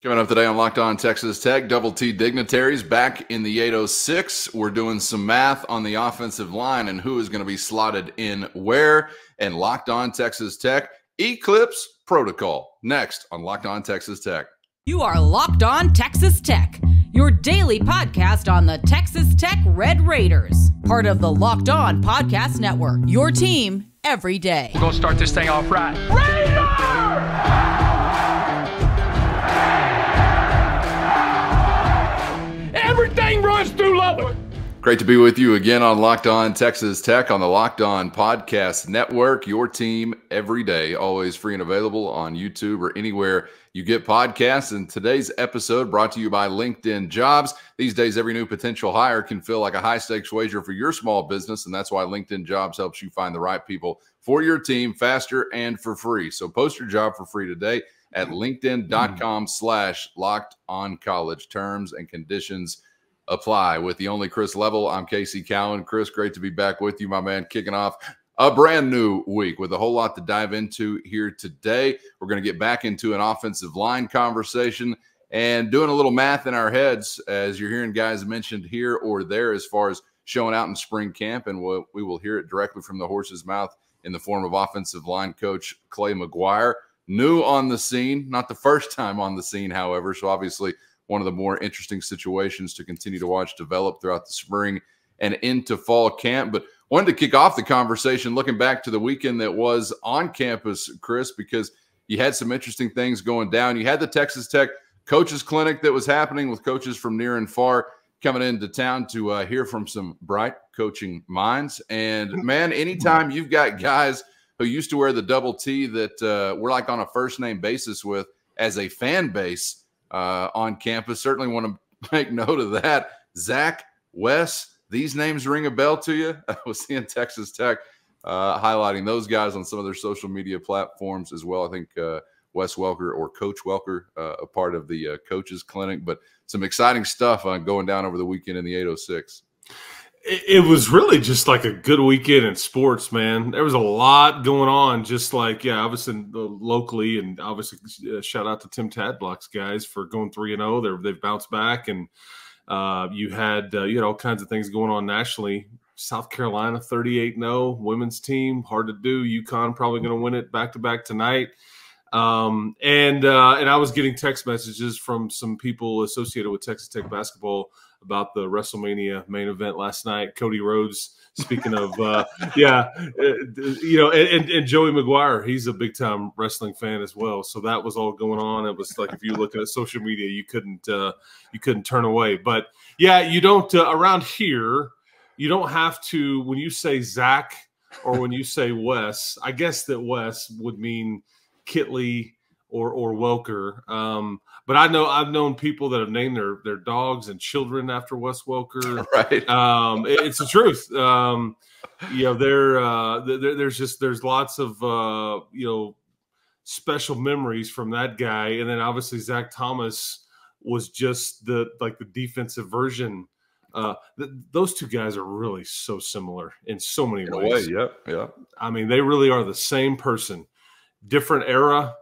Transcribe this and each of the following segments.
Coming up today on Locked On Texas Tech, L.O.T.T dignitaries back in the 806. We're doing some math on the offensive line and who is going to be slotted in where. And Locked On Texas Tech, eclipse protocol. Next on Locked On Texas Tech. You are Locked On Texas Tech, your daily podcast on the Texas Tech Red Raiders. Part of the Locked On Podcast Network, your team every day. We're going to start this thing off right. Raider! Everything runs through Lubbock. Great to be with you again on Locked On Texas Tech on the Locked On Podcast Network, your team every day, always free and available on YouTube or anywhere you get podcasts. And today's episode brought to you by LinkedIn Jobs. These days, every new potential hire can feel like a high-stakes wager for your small business, and that's why LinkedIn Jobs helps you find the right people for your team faster and for free. So post your job for free today at linkedin.com/lockedoncollege. Terms and conditions apply. With the only Chris Level, I'm Casey Cowan. Chris, great to be back with you, my man, kicking off a brand new week with a whole lot to dive into here today. We're going to get back into an offensive line conversation and doing a little math in our heads as you're hearing guys mentioned here or there as far as showing out in spring camp, and we will hear it directly from the horse's mouth in the form of offensive line coach Clay McGuire. New on the scene, not the first time on the scene, however, so obviously one of the more interesting situations to continue to watch develop throughout the spring and into fall camp. But wanted to kick off the conversation looking back to the weekend that was on campus, Chris, because you had some interesting things going down. You had the Texas Tech Coaches Clinic that was happening with coaches from near and far coming into town to hear from some bright coaching minds. And, man, anytime you've got guys who used to wear the L.O.T.T that we're like on a first-name basis with as a fan base on campus, certainly want to make note of that. Zach, Wes, these names ring a bell to you? I was seeing Texas Tech highlighting those guys on some of their social media platforms as well. I think Wes Welker or Coach Welker, a part of the Coaches Clinic, but some exciting stuff going down over the weekend in the 806. It was really just like a good weekend in sports, man. There was a lot going on, just like, obviously locally, and obviously shout out to Tim Tadblock's guys for going 3-0. They've bounced back, and you had all kinds of things going on nationally. South Carolina 38-0 women's team, hard to do. UConn probably going to win it back-to-back tonight. And I was getting text messages from some people associated with Texas Tech basketball about the WrestleMania main event last night. Cody Rhodes, speaking of, and Joey McGuire, he's a big time wrestling fan as well. So that was all going on. It was like, if you look at social media, you couldn't turn away. But yeah, you don't around here, you don't have to, when you say Zach or when you say Wes, I guess that Wes would mean Kitley or Welker. But I've known people that have named their dogs and children after Wes Welker. Right. It's the truth. There's lots of special memories from that guy, and then obviously Zach Thomas was just the defensive version. Those two guys are really so similar in so many ways. Yeah. I mean, they really are the same person. Different era,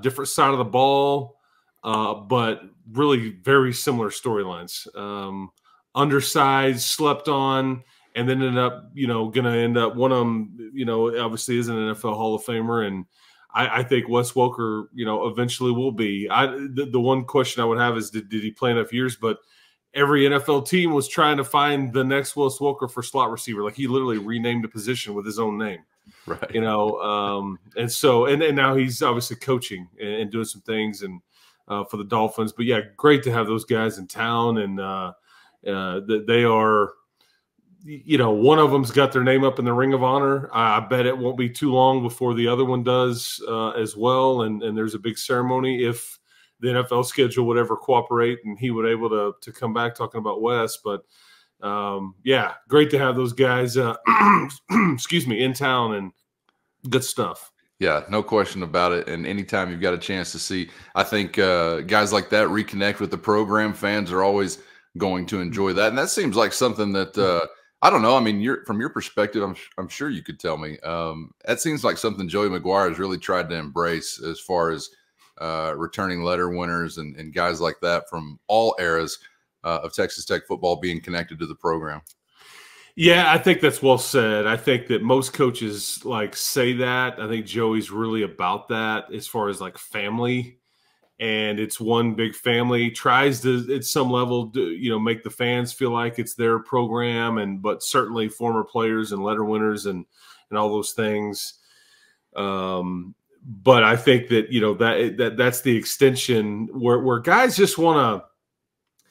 different side of the ball, but really very similar storylines. Undersized, slept on, and then ended up, going to end up, one of them, obviously is an NFL Hall of Famer, and I think Wes Welker, eventually will be. The one question I would have is, did he play enough years? But every NFL team was trying to find the next Wes Welker for slot receiver. Like, he literally renamed a position with his own name. Right. And so now he's obviously coaching and doing some things and for the Dolphins. But yeah, great to have those guys in town, and they are, one of them's got their name up in the Ring of Honor. I bet it won't be too long before the other one does as well. And there's a big ceremony if the NFL schedule would ever cooperate and he would able to come back, talking about Wes. But great to have those guys, in town, and good stuff. Yeah, no question about it. And anytime you've got a chance to see, I think guys like that reconnect with the program, fans are always going to enjoy that. And that seems like something that I don't know. I mean, from your perspective, I'm sure you could tell me. That seems like something Joey McGuire has really tried to embrace as far as returning letter winners and guys like that from all eras of Texas Tech football being connected to the program. Yeah, I think that's well said. I think that most coaches say that. I think Joey's really about that as far as family, and it's one big family. Tries to at some level make the fans feel like it's their program, but certainly former players and letter winners and all those things. But I think that that's the extension where guys just want to.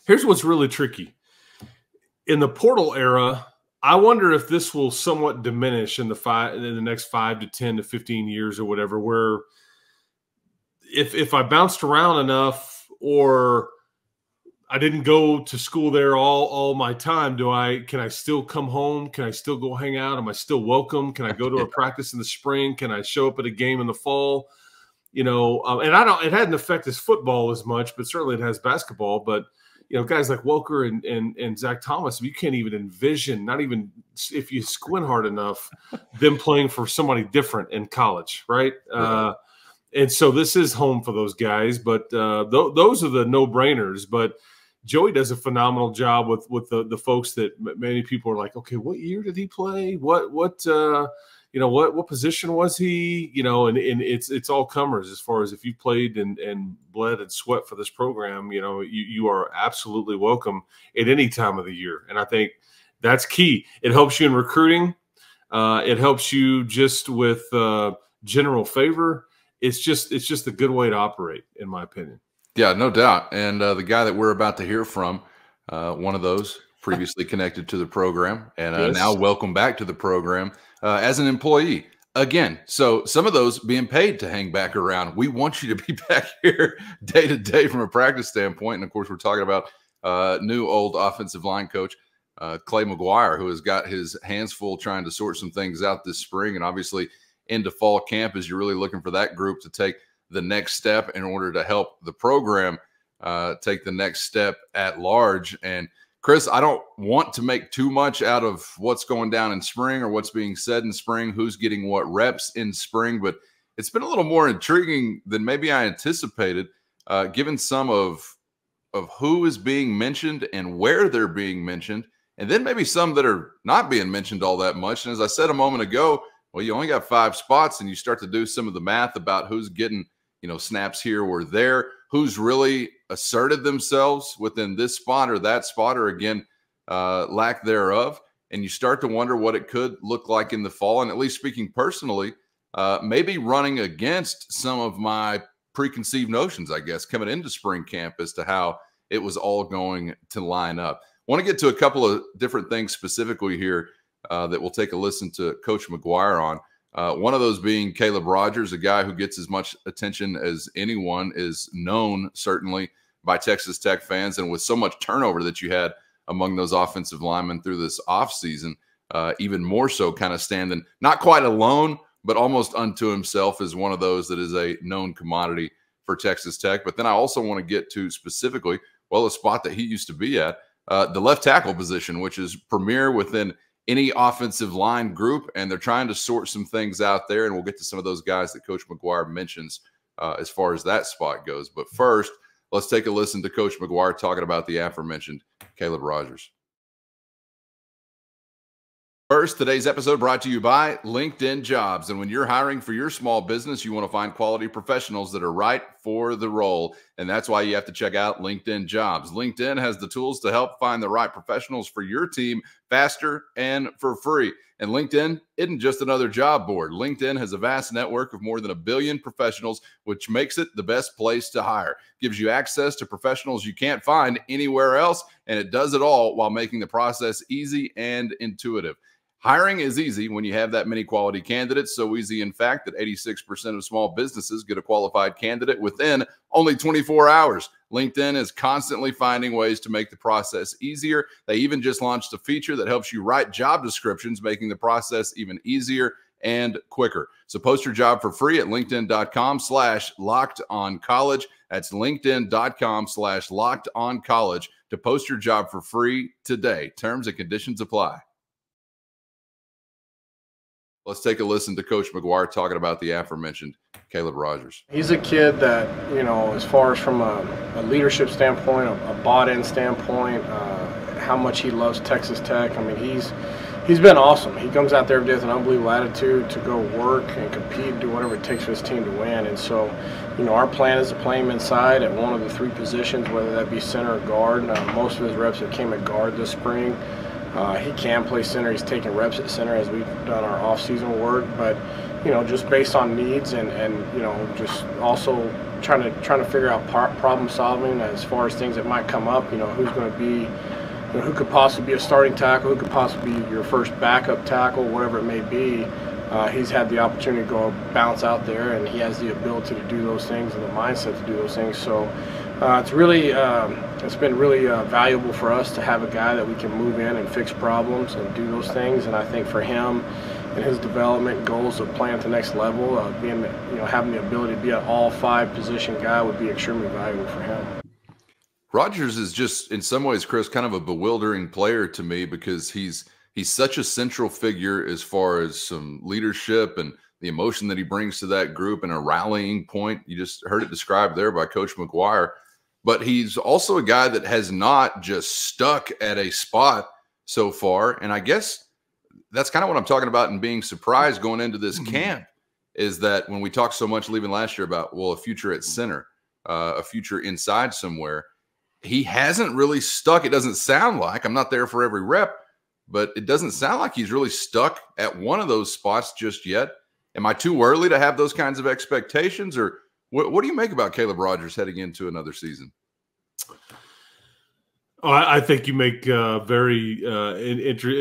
Here's what's really tricky in the portal era. I wonder if this will somewhat diminish in the next 5 to 10 to 15 years or whatever, where if I bounced around enough or I didn't go to school there all my time, can I still come home? Can I still go hang out? Am I still welcome? Can I go to a practice in the spring? Can I show up at a game in the fall? And it hadn't affected football as much, but certainly it has basketball. But guys like Welker and Zach Thomas, you can't even envision, not even if you squint hard enough, them playing for somebody different in college, right? Right. And so this is home for those guys, but those are the no-brainers. But Joey does a phenomenal job with the folks that many people are like, okay, what year did he play? What position was he? And it's all comers as far as if you played and bled and sweat for this program, you are absolutely welcome at any time of the year. And I think that's key. It helps you in recruiting. It helps you just with general favor. It's just a good way to operate, in my opinion. Yeah, no doubt. And the guy that we're about to hear from, one of those previously connected to the program and Yes. now welcome back to the program as an employee. Again, so some of those being paid to hang back around. We want you to be back here day to day from a practice standpoint. And, of course, we're talking about new old offensive line coach Clay McGuire, who has got his hands full trying to sort some things out this spring. And obviously into fall camp as you're really looking for that group to take the next step in order to help the program take the next step at large. And Chris, I don't want to make too much out of what's going down in spring or what's being said in spring, who's getting what reps in spring, but it's been a little more intriguing than maybe I anticipated, given some of who is being mentioned and where they're being mentioned, and then maybe some that are not being mentioned all that much. And as I said a moment ago, well, you only got 5 spots, and you start to do some of the math about who's getting snaps here or there, who's really asserted themselves within this spot or that spot, or again, lack thereof. And you start to wonder what it could look like in the fall. And at least speaking personally, maybe running against some of my preconceived notions, I guess, coming into spring camp as to how it was all going to line up. I want to get to a couple of different things specifically here that we'll take a listen to Coach McGuire on. One of those being Caleb Rodgers, a guy who gets as much attention as anyone, is known certainly by Texas Tech fans. And with so much turnover that you had among those offensive linemen through this offseason, even more so kind of standing not quite alone, but almost unto himself as one of those that is a known commodity for Texas Tech. But then I also want to get to specifically, a spot that he used to be at, the left tackle position, which is premier within any offensive line group, and they're trying to sort some things out there, and we'll get to some of those guys that Coach McGuire mentions as far as that spot goes. But first, let's take a listen to Coach McGuire talking about the aforementioned Caleb Rodgers. First, today's episode brought to you by LinkedIn Jobs. And when you're hiring for your small business, you want to find quality professionals that are right for the role. And that's why you have to check out LinkedIn Jobs. LinkedIn has the tools to help find the right professionals for your team faster and for free. And LinkedIn isn't just another job board. LinkedIn has a vast network of more than 1 billion professionals, which makes it the best place to hire. Gives you access to professionals you can't find anywhere else, and it does it all while making the process easy and intuitive. Hiring is easy when you have that many quality candidates. So easy, in fact, that 86% of small businesses get a qualified candidate within only 24 hours. LinkedIn is constantly finding ways to make the process easier. They even just launched a feature that helps you write job descriptions, making the process even easier and quicker. So post your job for free at linkedin.com/lockedoncollege. That's linkedin.com/lockedoncollege to post your job for free today. Terms and conditions apply. Let's take a listen to Coach McGuire talking about the aforementioned Caleb Rodgers? He's a kid that, you know, as far as from a leadership standpoint, a bought-in standpoint, how much he loves Texas Tech. I mean, he's been awesome. He comes out there every day with an unbelievable attitude to go work and compete and do whatever it takes for his team to win. And so, you know, our plan is to play him inside at one of the 3 positions, whether that be center or guard. Most of his reps have came at guard this spring. He can play center. He's taking reps at center as we've done our off-season work. But, you know, just based on needs and you know, just also trying to figure out problem solving as far as things that might come up. You know, who's going to be, you know, who could possibly be a starting tackle, who could possibly be your first backup tackle, whatever it may be. He's had the opportunity to go bounce out there, and he has the ability to do those things and the mindset to do those things. So it's really it's been really valuable for us to have a guy that we can move in and fix problems and do those things. And I think for him and his development goals of playing at the next level, being, you know, having the ability to be an all 5 position guy would be extremely valuable for him. Rodgers is just, in some ways, Chris, kind of a bewildering player to me because he's such a central figure as far as some leadership and the emotion that he brings to that group and a rallying point. You just heard it described there by Coach McGuire. But he's also a guy that has not just stuck at a spot so far. And I guess that's kind of what I'm talking about and being surprised going into this camp is that when we talked so much leaving last year about, well, a future at center, a future inside somewhere, he hasn't really stuck. It doesn't sound like, I'm not there for every rep, but it doesn't sound like he's really stuck at one of those spots just yet. Am I too early to have those kinds of expectations, or what do you make about Caleb Rodgers heading into another season? Oh, I think you make very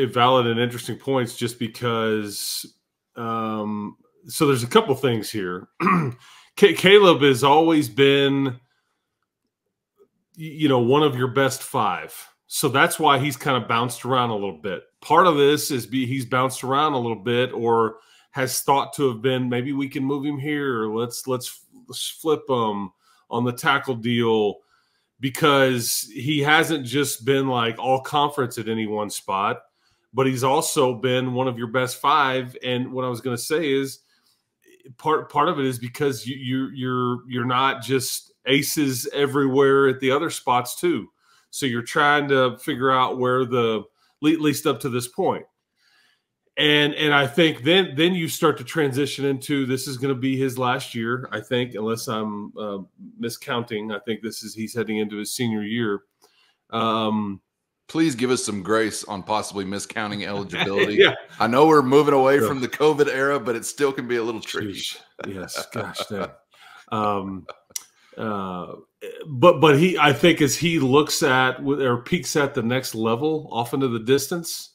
valid and interesting points just because so there's a couple things here. Caleb has always been, you know, one of your best 5. So that's why he's kind of bounced around a little bit. Part of this is he's bounced around a little bit or has thought to have been, maybe we can move him here, or let's flip him on the tackle deal, because he hasn't just been like all conference at any one spot, but he's also been one of your best 5. And what I was going to say is part of it is because you're not just aces everywhere at the other spots too. So you're trying to figure out where at least up to this point. And I think then you start to transition into, this is going to be his last year, I think, unless I'm miscounting. I think he's heading into his senior year. Please give us some grace on possibly miscounting eligibility. Yeah. I know we're moving away from the COVID era, but it still can be a little tricky. Yes, gosh, dang. But I think as he looks at or peeks at the next level off into the distance,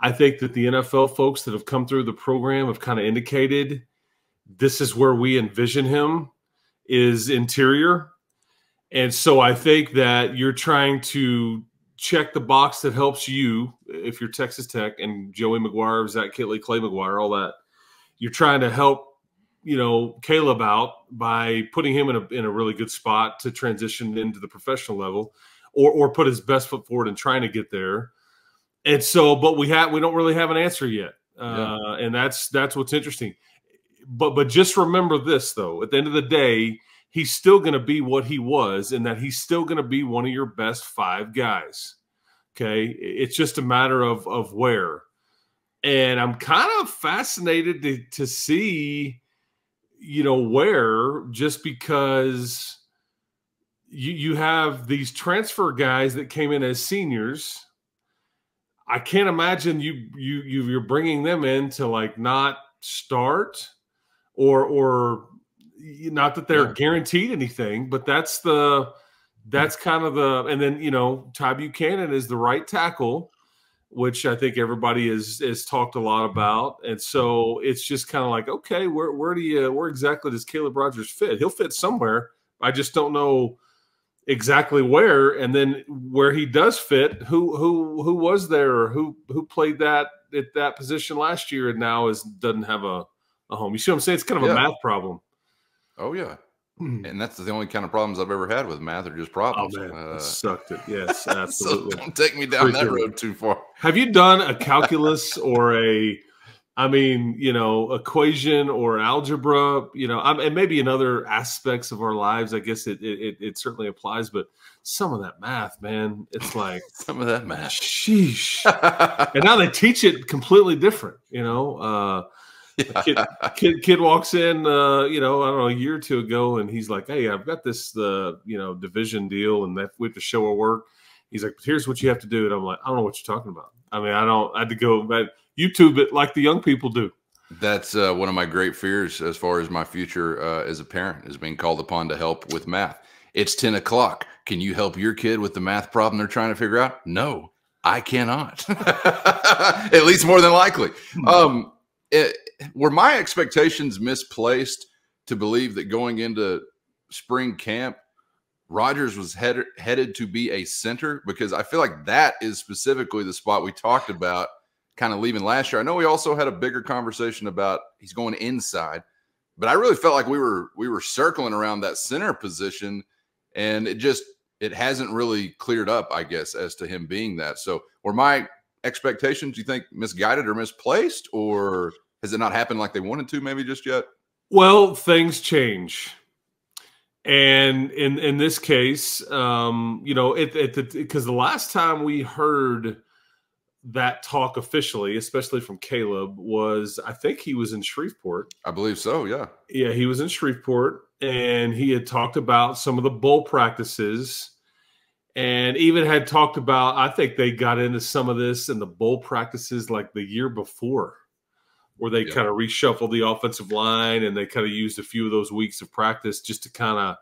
I think that the NFL folks that have come through the program have kind of indicated this is where we envision him, is interior. And so I think that you're trying to check the box that helps you, if you're Texas Tech and Joey McGuire, Zach Kitley, Clay McGuire, all that. You're trying to help, you know, Caleb out by putting him in a really good spot to transition into the professional level, or put his best foot forward and trying to get there. And so, but we don't really have an answer yet, and that's what's interesting. But just remember this though: at the end of the day, he's still going to be what he was, in that he's still going to be one of your best 5 guys. Okay, it's just a matter of where. And I'm kind of fascinated to see, you know, where, just because you have these transfer guys that came in as seniors. I can't imagine you're bringing them in to like not start or not that they're guaranteed anything, but that's kind of the, and then, you know, Ty Buchanan is the right tackle, which I think everybody has talked a lot about. And so it's just kind of like, okay, where exactly does Caleb Rodgers fit? He'll fit somewhere. I just don't know exactly where. And then where he does fit, who was there, or who played that at that position last year and now doesn't have a home. You see what I'm saying? It's kind of a math problem. Oh yeah. And that's the only kind of problems I've ever had with math, are just problems. Oh man, sucked it. Yes, absolutely. So don't take me down that road too far. Have you done a calculus or a I mean, equation or algebra, and maybe in other aspects of our lives, I guess it certainly applies. But some of that math, man, it's like some of that math. Sheesh. And now they teach it completely different. A kid walks in, I don't know, a year or two ago, and he's like, "Hey, I've got this, division deal, and we have to show our work." He's like, "Here's what you have to do," and I'm like, "I don't know what you're talking about." I mean, I had to go back. YouTube it like the young people do. That's one of my great fears as far as my future as a parent is being called upon to help with math. It's 10 o'clock. Can you help your kid with the math problem they're trying to figure out? No, I cannot. At least more than likely. Were my expectations misplaced to believe that going into spring camp, Rodgers was headed to be a center? Because I feel like that is specifically the spot we talked about kind of leaving last year. I know we also had a bigger conversation about he's going inside, but I really felt like we were circling around that center position, and it hasn't really cleared up, I guess, as to him being that. So were my expectations, you think, misguided or misplaced, or has it not happened like they wanted to maybe just yet? Well, things change. And in this case, because the last time we heard that talk officially, especially from Caleb, was, I think he was in Shreveport. I believe so, yeah. Yeah, he was in Shreveport, and he had talked about some of the bowl practices, and even had talked about, I think they got into some of this in the bowl practices like the year before, where they kind of reshuffled the offensive line, and they kind of used a few of those weeks of practice just to kind of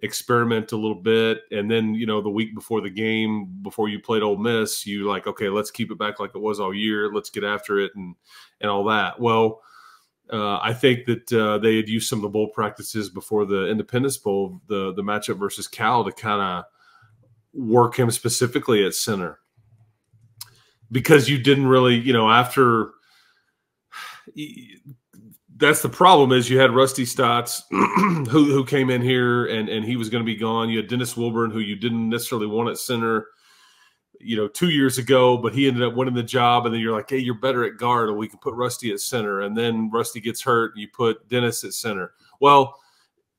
experiment a little bit. And then, the week before the game, before you played Ole Miss, you like, okay, let's keep it back like it was all year. Let's get after it and all that. Well, I think that they had used some of the bowl practices before the Independence Bowl, the matchup versus Cal, to kind of work him specifically at center. Because you didn't really, after – that's the problem, is you had Rusty Stotts who came in here and he was going to be gone. You had Dennis Wilburn, who you didn't necessarily want at center, 2 years ago, but he ended up winning the job. And then you're like, hey, you're better at guard, and we can put Rusty at center. And then Rusty gets hurt, and you put Dennis at center. Well,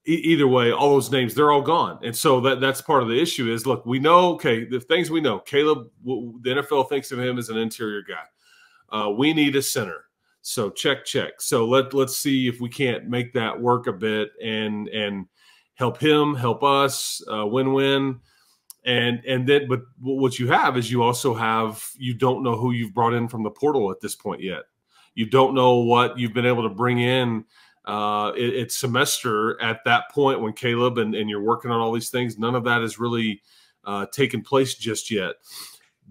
either way, all those names, they're all gone. And so that's part of the issue is, look, we know, okay, the things we know, Caleb, the NFL thinks of him as an interior guy. We need a center. So check. So let's see if we can't make that work a bit and help him, help us, win-win. And then, but what you have is you don't know who you've brought in from the portal at this point yet. You don't know what you've been able to bring in. It's semester at that point when Caleb and you're working on all these things. None of that has really taken place just yet.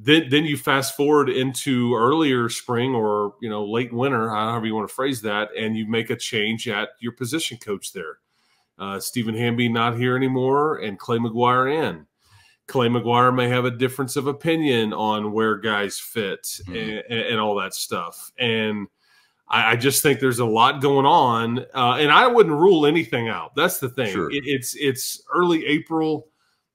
Then you fast forward into earlier spring or late winter, however you want to phrase that, and you make a change at your position coach there. Stephen Hamby not here anymore, and Clay McGuire in. Clay McGuire may have a difference of opinion on where guys fit and all that stuff. And I just think there's a lot going on, and I wouldn't rule anything out. That's the thing. Sure. It's early April.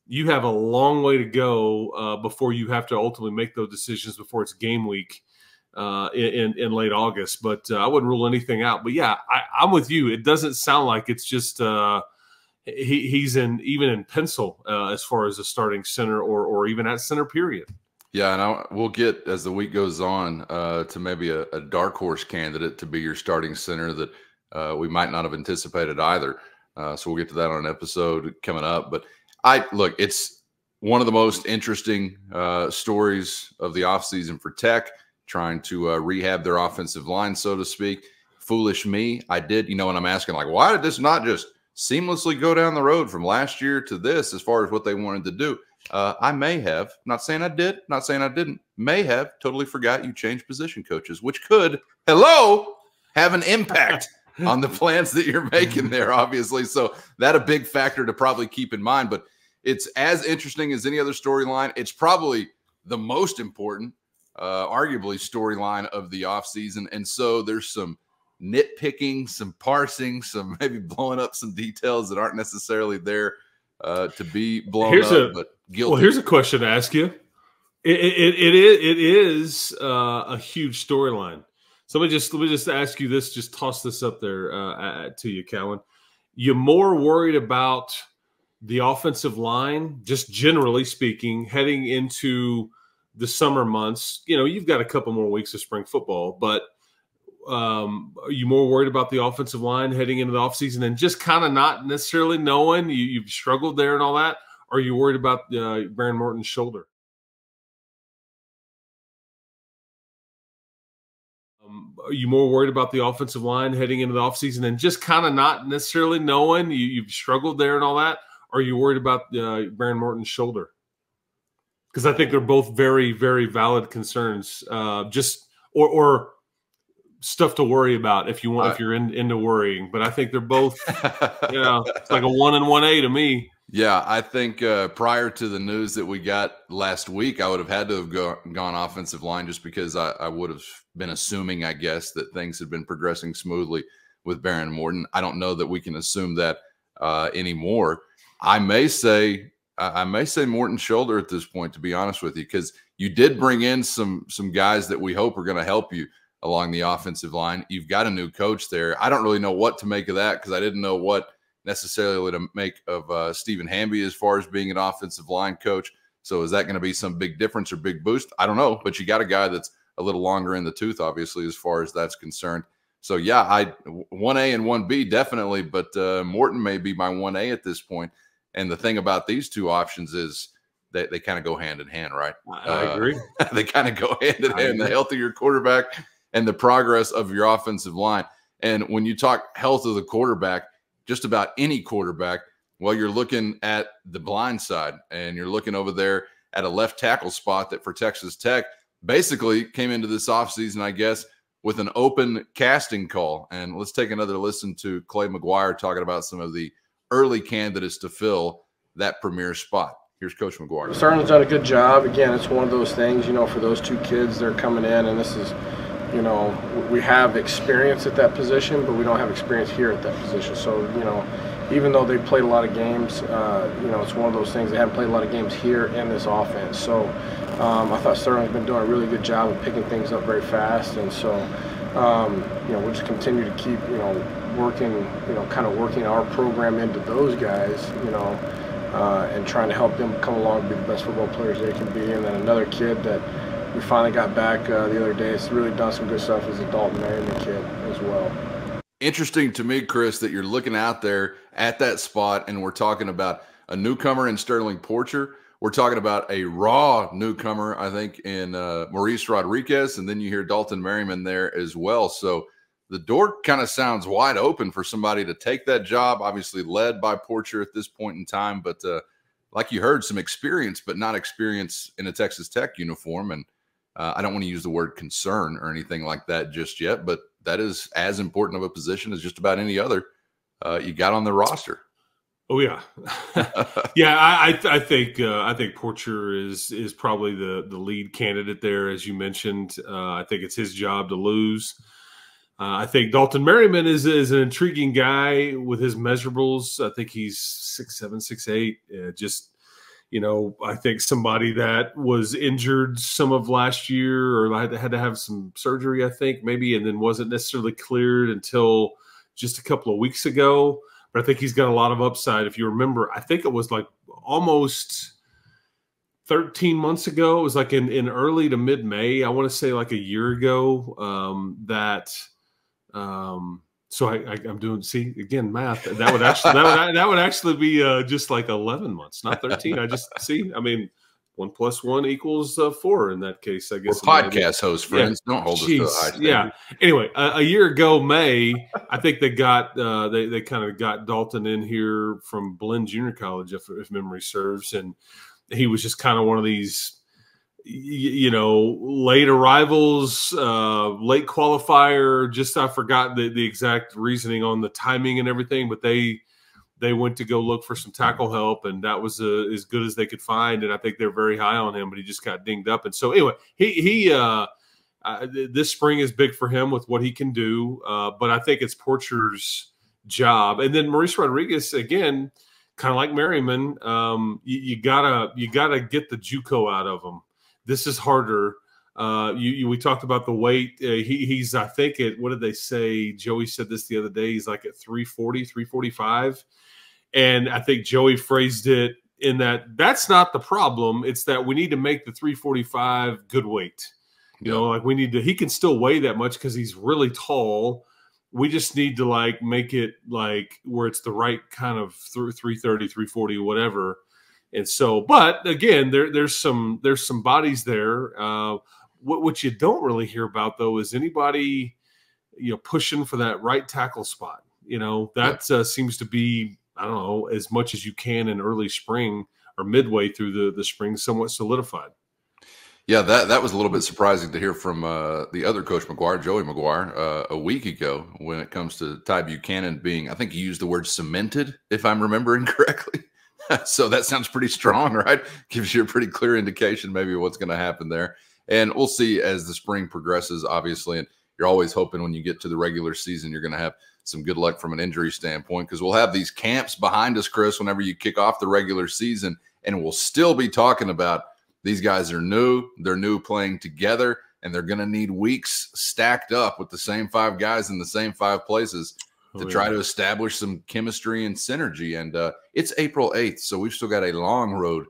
You have a long way to go before you have to ultimately make those decisions before it's game week in late August. But I wouldn't rule anything out. But, yeah, I'm with you. It doesn't sound like it's just he's even in pencil as far as a starting center or even at center period. Yeah, and we'll get, as the week goes on, to maybe a dark horse candidate to be your starting center that we might not have anticipated either. So we'll get to that on an episode coming up. But look, it's one of the most interesting stories of the offseason for Tech, trying to rehab their offensive line, so to speak. Foolish me. I did, and I'm asking, like, why did this not just seamlessly go down the road from last year to this as far as what they wanted to do? I may have, not saying I did, not saying I didn't, may have totally forgot you changed position coaches, which could, have an impact on the plans that you're making there, obviously. So that a big factor to probably keep in mind. But it's as interesting as any other storyline. It's probably the most important, arguably, storyline of the offseason. And so there's some nitpicking, some parsing, some maybe blowing up some details that aren't necessarily there to be blown up, but guilty. Well, here's a question to ask you. It is a huge storyline. So let me just ask you this, just toss this up there to you, Cowan. You more worried about the offensive line, just generally speaking, heading into the summer months? You know, you've got a couple more weeks of spring football, but are you more worried about the offensive line heading into the offseason and just kind of not necessarily knowing you've struggled there and all that? Or are you worried about Baron Morton's shoulder? Are you more worried about the offensive line heading into the offseason and just kind of not necessarily knowing you've struggled there and all that? Or are you worried about Baron Morton's shoulder? Because I think they're both very, very valid concerns. Or stuff to worry about if you're into worrying. But I think they're both, it's like a 1 and 1A to me. Yeah, I think prior to the news that we got last week, I would have had to have gone offensive line just because I would have been assuming, I guess, that things had been progressing smoothly with Baron Morton. I don't know that we can assume that anymore. I may say Morton's shoulder at this point, to be honest with you, because you did bring in some guys that we hope are going to help you along the offensive line. You've got a new coach there. I don't really know what to make of that because I didn't know what necessarily to make of Stephen Hamby as far as being an offensive line coach. So is that going to be some big difference or big boost? I don't know, but you got a guy that's a little longer in the tooth, obviously, as far as that's concerned. So yeah, 1A and 1B definitely, but Morton may be my 1A at this point. And the thing about these two options is they kind of go hand in hand, right? I agree. They kind of go hand in hand. The health of your quarterback and the progress of your offensive line. And when you talk health of the quarterback, just about any quarterback, well, you're looking at the blind side and you're looking over there at a left tackle spot that for Texas Tech basically came into this offseason, I guess, with an open casting call. And let's take another listen to Clay McGuire talking about some of the early candidates to fill that premier spot. Here's Coach McGuire. Sterling's done a good job. Again, it's one of those things, for those two kids, they're coming in, and this is, we have experience at that position, but we don't have experience here at that position. So, even though they played a lot of games, it's one of those things, they haven't played a lot of games here in this offense. So I thought Sterling's been doing a really good job of picking things up very fast. And so, we'll just continue to keep, working, kind of working our program into those guys, and trying to help them come along and be the best football players they can be. And then another kid that we finally got back the other day, it's really done some good stuff, is the Dalton Merriman kid as well. Interesting to me, Chris, that you're looking out there at that spot and we're talking about a newcomer in Sterling Porcher. We're talking about a raw newcomer, I think, in Maurice Rodriguez, and then you hear Dalton Merriman there as well. So the door kind of sounds wide open for somebody to take that job, obviously led by Porcher at this point in time. But like you heard, some experience, but not experience in a Texas Tech uniform. And I don't want to use the word concern or anything like that just yet, but that is as important of a position as just about any other you got on the roster. Oh yeah, yeah. I think Porcher is probably the lead candidate there, as you mentioned. I think it's his job to lose. I think Dalton Merriman is an intriguing guy with his measurables. I think he's 6'7", 6'8". Just, I think somebody that was injured some of last year or had to have some surgery, I think, maybe, and then wasn't necessarily cleared until just a couple of weeks ago. But I think he's got a lot of upside. If you remember, I think it was like almost 13 months ago. It was like in early to mid-May. I want to say like a year ago so I'm doing, see, again, math. That would actually be just like 11 months, not 13. I just see, 1 + 1 = 4 in that case, I guess. We're podcast hosts, friends. Yeah. Don't hold us to a high standard. Yeah. Anyway, a year ago, May, I think they got they kind of got Dalton in here from Blinn Junior College, if memory serves, and he was just kind of one of these, late arrivals, late qualifier. Just I forgot the exact reasoning on the timing and everything, but they went to go look for some tackle help, and that was as good as they could find. And I think they're very high on him, but he just got dinged up. And so anyway, he this spring is big for him with what he can do. But I think it's Porcher's job. And then Maurice Rodriguez, again, kind of like Merriman, you gotta get the JUCO out of him. This is harder. We talked about the weight. He's, I think, what did they say? Joey said this the other day. He's like at 340, 345. And I think Joey phrased it in that's not the problem. It's that we need to make the 345 good weight. You know, like he can still weigh that much because he's really tall. We just need to like make it like where it's the right kind of 330, 340, whatever. And so, but again, there's some bodies there. What you don't really hear about though is anybody, pushing for that right tackle spot. That seems to be, I don't know, as much as you can in early spring or midway through the spring, somewhat solidified. Yeah, that was a little bit surprising to hear from the other coach, McGuire, Joey McGuire, a week ago when it comes to Ty Buchanan being, I think he used the word cemented, if I'm remembering correctly. So that sounds pretty strong, right? Gives you a pretty clear indication maybe what's going to happen there. And we'll see as the spring progresses, obviously. And you're always hoping when you get to the regular season, you're going to have some good luck from an injury standpoint because we'll have these camps behind us, Chris, whenever you kick off the regular season. And we'll still be talking about these guys are new. They're new playing together, and they're going to need weeks stacked up with the same 5 guys in the same 5 places to try to establish some chemistry and synergy. And it's April 8th, so we've still got a long road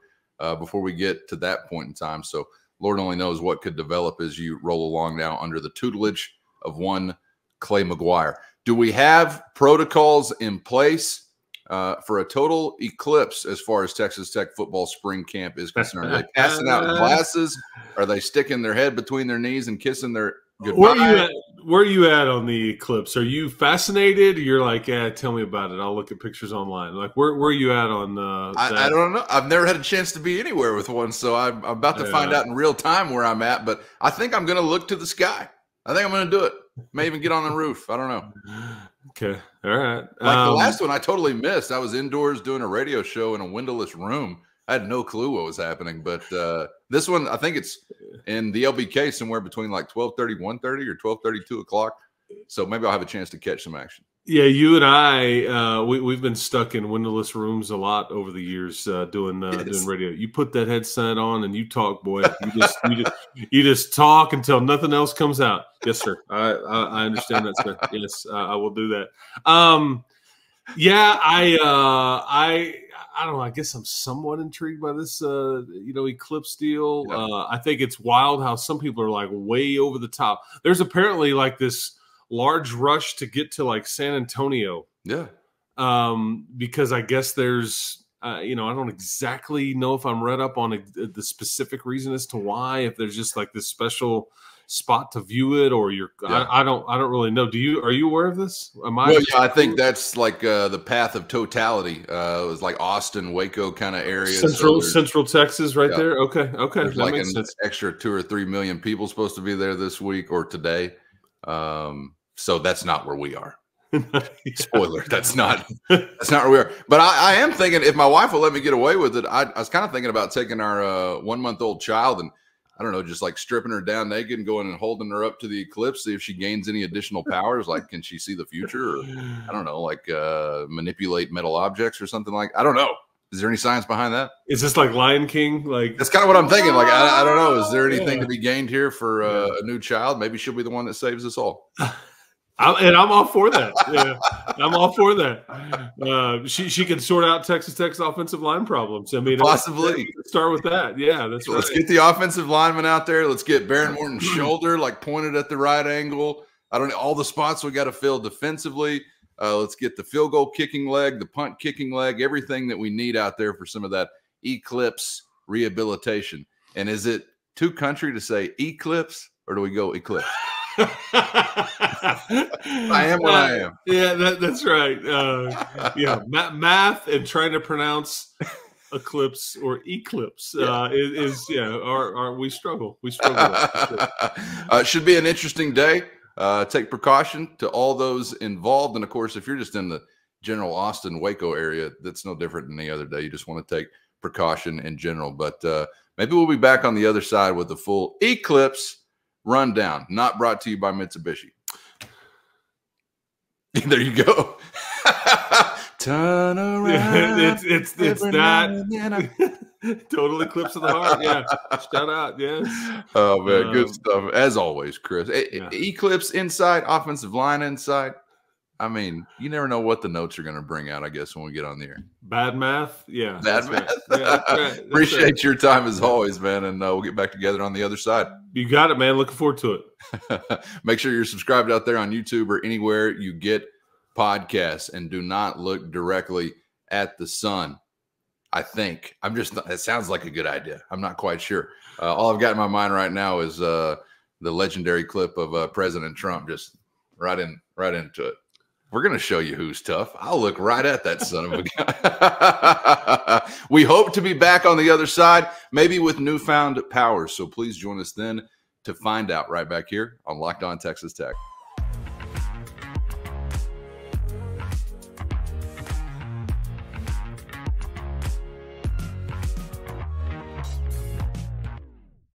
before we get to that point in time. So Lord only knows what could develop as you roll along now under the tutelage of one Clay McGuire. Do we have protocols in place for a total eclipse as far as Texas Tech football spring camp is concerned? Are they passing out glasses? Are they sticking their head between their knees and kissing their goodbye? Where are you at on the eclipse? Are you fascinated? You're like, yeah, tell me about it. I'll look at pictures online. Like, where are you at on I don't know. I've never had a chance to be anywhere with one, so I'm about to find out in real time where I'm at. But I think I'm going to look to the sky. I think I'm going to do it. May even get on the roof. I don't know. Okay. All right. Like the last one I totally missed. I was indoors doing a radio show in a windowless room. I had no clue what was happening. But this one, I think it's in the LBK somewhere between like 12:30, 1:30 or 12:30, 2 o'clock. So maybe I'll have a chance to catch some action. Yeah, you and I, we've been stuck in windowless rooms a lot over the years doing radio. You put that headset on and you talk, boy. You just talk until nothing else comes out. Yes, sir. I understand that, sir. Yes, I will do that. Yeah, I don't know. I guess I'm somewhat intrigued by this, eclipse deal. Yeah. I think it's wild how some people are like way over the top. There's apparently like this large rush to get to like San Antonio. Yeah. Because I guess there's, I don't exactly know if I'm read up on the specific reason as to why, if there's just like this special spot to view it or I don't really know. Are you aware of this? I think that's like the path of totality. It was like Austin, Waco kind of area. Central Texas right there. Okay. There's like an extra 2 or 3 million people supposed to be there this week or today. So that's not where we are. Spoiler, that's not where we are. But I am thinking if my wife will let me get away with it, I was kind of thinking about taking our 1-month-old child and I don't know, just like stripping her down naked and going and holding her up to the eclipse, see if she gains any additional powers. Like, can she see the future? Or I don't know, like manipulate metal objects or something like. I don't know. Is there any science behind that? Is this like Lion King? Like that's kind of what I'm thinking. Like I don't know. Is there anything to be gained here for a new child? Maybe she'll be the one that saves us all. And I'm all for that. Yeah, I'm all for that. She can sort out Texas Tech's offensive line problems. I mean, possibly start with that. Yeah, that's right. Let's get the offensive lineman out there. Let's get Baron Morton's shoulder like pointed at the right angle. I don't know all the spots we got to fill defensively. Let's get the field goal kicking leg, the punt kicking leg, everything that we need out there for some of that eclipse rehabilitation. And is it too country to say eclipse or do we go eclipse? I am what I am. Yeah, that's right. Math and trying to pronounce eclipse or eclipse we struggle. We struggle. Should be an interesting day. Take precaution to all those involved. And of course, if you're just in the general Austin, Waco area, that's no different than any other day. You just want to take precaution in general. But maybe we'll be back on the other side with the full eclipse rundown, not brought to you by Mitsubishi. There you go. Turn around. it's that total eclipse of the heart. Yeah, shout out. Yes. Oh man, good stuff as always, Chris. Eclipse inside, offensive line inside. I mean, you never know what the notes are going to bring out, I guess, when we get on the air. Bad math? Yeah. Bad math. Right. Yeah, that's right. Appreciate your time as always, man, and we'll get back together on the other side. You got it, man. Looking forward to it. Make sure you're subscribed out there on YouTube or anywhere you get podcasts, and do not look directly at the sun. I think. It sounds like a good idea. I'm not quite sure. All I've got in my mind right now is the legendary clip of President Trump just right into it. We're going to show you who's tough. I'll look right at that son of a gun. We hope to be back on the other side, maybe with newfound powers. So please join us then to find out right back here on Locked On Texas Tech.